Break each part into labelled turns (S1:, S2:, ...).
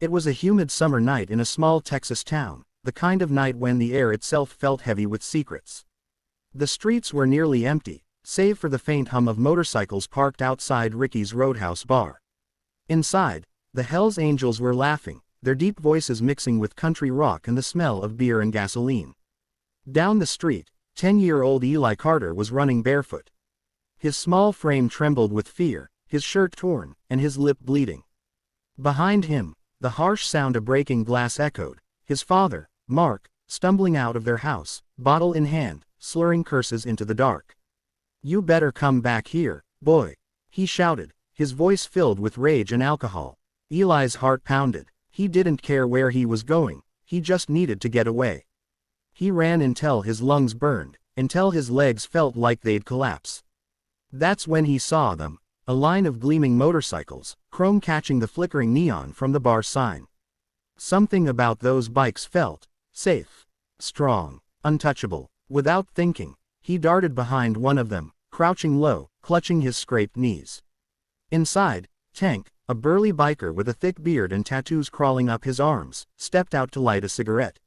S1: It was a humid summer night in a small Texas town, the kind of night when the air itself felt heavy with secrets. The streets were nearly empty, save for the faint hum of motorcycles parked outside Ricky's Roadhouse bar. Inside, the Hells Angels were laughing, their deep voices mixing with country rock and the smell of beer and gasoline. Down the street, 10-year-old Eli Carter was running barefoot. His small frame trembled with fear, his shirt torn, and his lip bleeding. Behind him, the harsh sound of breaking glass echoed, his father, Mark, stumbling out of their house, bottle in hand, slurring curses into the dark. "You better come back here, boy," he shouted, his voice filled with rage and alcohol. Eli's heart pounded. He didn't care where he was going, he just needed to get away. He ran until his lungs burned, until his legs felt like they'd collapse. That's when he saw them, a line of gleaming motorcycles, chrome catching the flickering neon from the bar sign. Something about those bikes felt safe, strong, untouchable. Without thinking, he darted behind one of them, crouching low, clutching his scraped knees. Inside, Tank, a burly biker with a thick beard and tattoos crawling up his arms, stepped out to light a cigarette.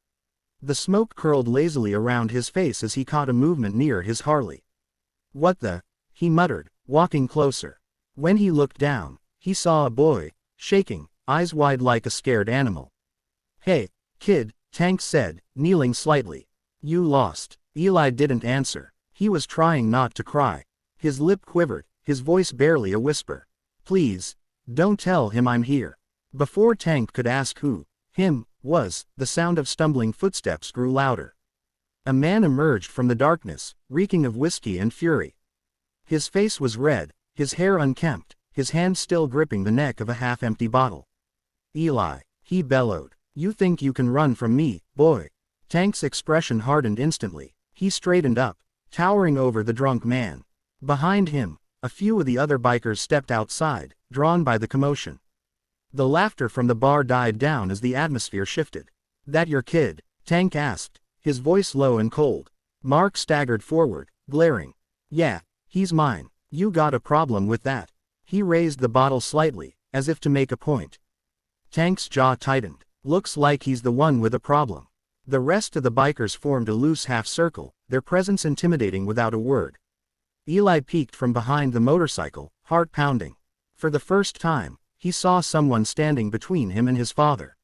S1: The smoke curled lazily around his face as he caught a movement near his Harley. "What the?" he muttered, walking closer. When he looked down, he saw a boy, shaking, eyes wide like a scared animal. "Hey, kid," Tank said, kneeling slightly. "You lost." Eli didn't answer. He was trying not to cry. His lip quivered, his voice barely a whisper. "Please, don't tell him I'm here." Before Tank could ask who him was, the sound of stumbling footsteps grew louder. A man emerged from the darkness, reeking of whiskey and fury. His face was red, his hair unkempt, his hand still gripping the neck of a half-empty bottle. "Eli," he bellowed, "you think you can run from me, boy?" Tank's expression hardened instantly. He straightened up, towering over the drunk man. Behind him, a few of the other bikers stepped outside, drawn by the commotion. The laughter from the bar died down as the atmosphere shifted. "That your kid?" Tank asked, his voice low and cold. Mark staggered forward, glaring. "Yeah, he's mine. You got a problem with that?" He raised the bottle slightly, as if to make a point. Tank's jaw tightened. "Looks like he's the one with a problem." The rest of the bikers formed a loose half-circle, their presence intimidating without a word. Eli peeked from behind the motorcycle, heart pounding. For the first time, he saw someone standing between him and his father.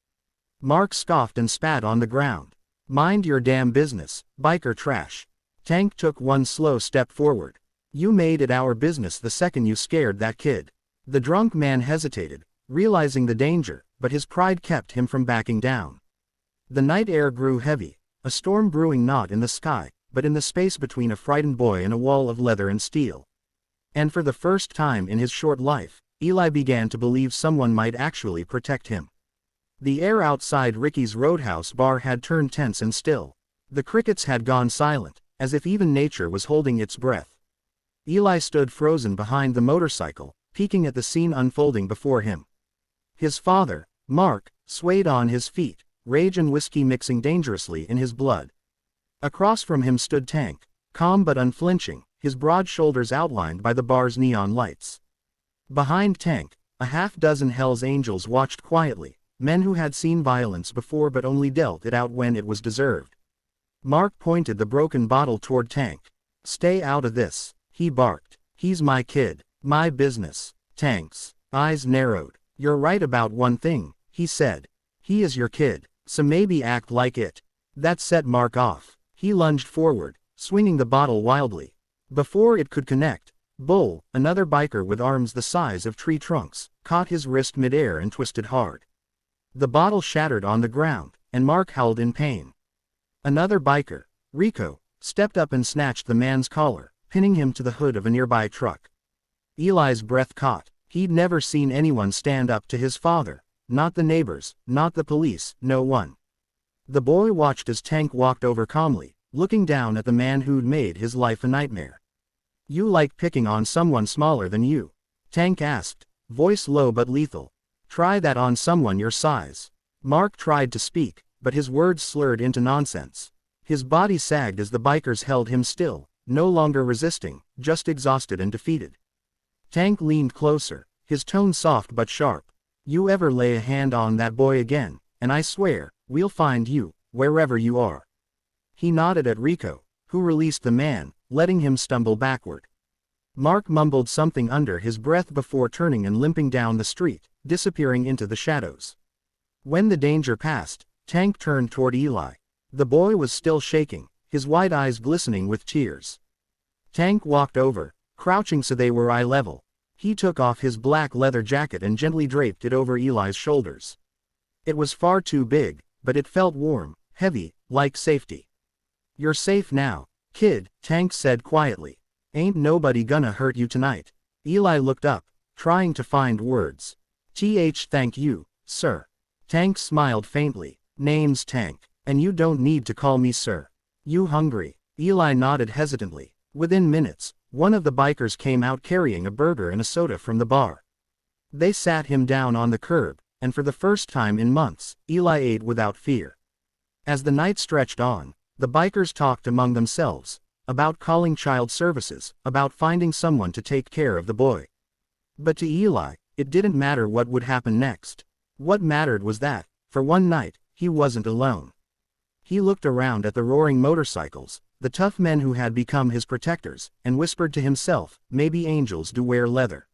S1: Mark scoffed and spat on the ground. "Mind your damn business, biker trash." Tank took one slow step forward. "You made it our business the second you scared that kid." The drunk man hesitated, realizing the danger, but his pride kept him from backing down. The night air grew heavy, a storm brewing not in the sky, but in the space between a frightened boy and a wall of leather and steel. And for the first time in his short life, Eli began to believe someone might actually protect him. The air outside Ricky's Roadhouse bar had turned tense and still. The crickets had gone silent, as if even nature was holding its breath. Eli stood frozen behind the motorcycle, peeking at the scene unfolding before him. His father, Mark, swayed on his feet, rage and whiskey mixing dangerously in his blood. Across from him stood Tank, calm but unflinching, his broad shoulders outlined by the bar's neon lights. Behind Tank, a half-dozen Hells Angels watched quietly, men who had seen violence before but only dealt it out when it was deserved. Mark pointed the broken bottle toward Tank. "Stay out of this," he barked. "He's my kid, my business." Tank's eyes narrowed. "You're right about one thing," he said. "He is your kid, so maybe act like it." That set Mark off. He lunged forward, swinging the bottle wildly. Before it could connect, Bull, another biker with arms the size of tree trunks, caught his wrist midair and twisted hard. The bottle shattered on the ground, and Mark howled in pain. Another biker, Rico, stepped up and snatched the man's collar, pinning him to the hood of a nearby truck. Eli's breath caught. He'd never seen anyone stand up to his father. Not the neighbors, not the police, no one. The boy watched as Tank walked over calmly, looking down at the man who'd made his life a nightmare. "You like picking on someone smaller than you?" Tank asked, voice low but lethal. "Try that on someone your size." Mark tried to speak, but his words slurred into nonsense. His body sagged as the bikers held him still, no longer resisting, just exhausted and defeated. Tank leaned closer, his tone soft but sharp. You ever lay a hand on that boy again, and I swear, we'll find you, wherever you are." He nodded at Rico, who released the man, letting him stumble backward. Mark mumbled something under his breath before turning and limping down the street, disappearing into the shadows. When the danger passed, Tank turned toward Eli. The boy was still shaking, his wide eyes glistening with tears. Tank walked over, crouching so they were eye level. He took off his black leather jacket and gently draped it over Eli's shoulders. It was far too big, but it felt warm, heavy, like safety. "You're safe now, kid," Tank said quietly. "Ain't nobody gonna hurt you tonight." Eli looked up, trying to find words. Thank you, sir." Tank smiled faintly. "Name's Tank, and you don't need to call me sir. You hungry?" Eli nodded hesitantly. Within minutes, one of the bikers came out carrying a burger and a soda from the bar. They sat him down on the curb, and for the first time in months, Eli ate without fear. As the night stretched on, the bikers talked among themselves, about calling child services, about finding someone to take care of the boy. But to Eli, it didn't matter what would happen next. What mattered was that, for one night, he wasn't alone. He looked around at the roaring motorcycles, the tough men who had become his protectors, and whispered to himself, maybe angels do wear leather.